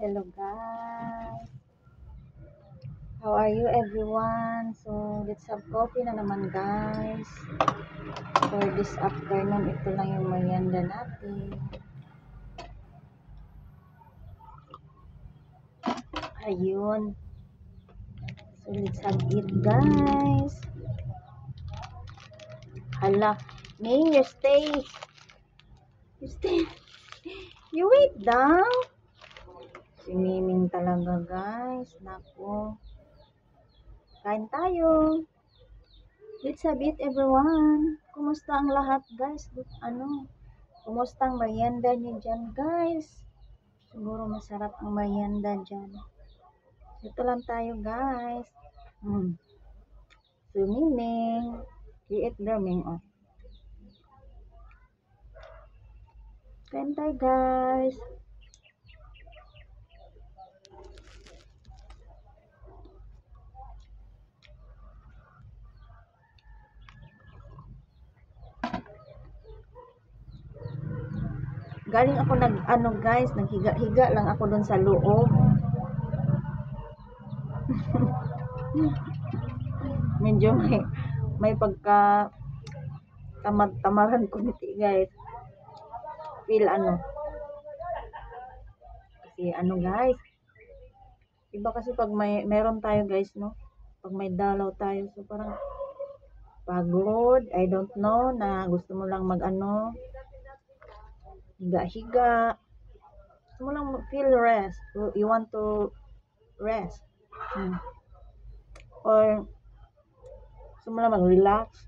Hello guys. How are you everyone? So, let's have coffee na naman guys. For this afternoon, ito lang yung merienda natin. Ayun. So, let's have it guys. Hala. Ning, you stay. You stay. You wait down. Si Miming talaga guys. Naku. Kain tayo. Let's have it everyone. Kumusta ang lahat guys? Kumusta ang merienda niyo dyan guys? Siguro masarap ang merienda dyan. Ito lang tayo guys. Sumiming. Liit daming oh. Kain tayo guys. Galing ako naghiga-higa lang ako doon sa loob. Medyo may pagka tamad-tamaran ko niti guys. Feel kasi guys. Iba kasi pag meron tayo guys no. Pag may dalaw tayo so parang pagod, I don't know na gusto mo lang higa-higa. Gusto mo lang feel rest. You want to rest. Or gusto mo lang mag-relax.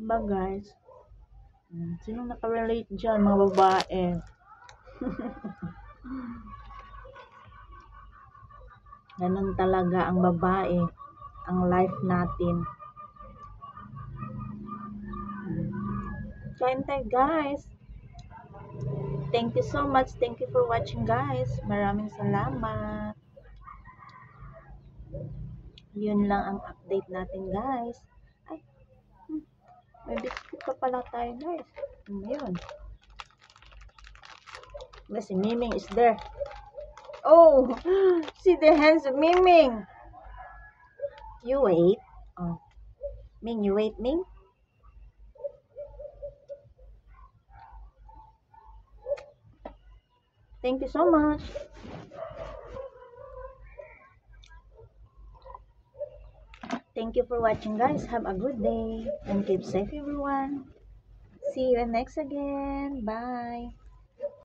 Diba guys? Sino nakarelate dyan mga babae? Ganun talaga ang babae. Ang life natin. Kain tayo guys. Thank you so much. Thank you for watching guys. Maraming salamat. Yun lang ang update natin guys. Ay, may biscuit pa pala tayo guys. Yun. Si Miming is there. Oh, see the hands of Miming. You wait. Oh. Ming, you wait, Ming. Thank you so much. Thank you for watching guys. Have a good day and keep safe everyone. See you next again. Bye.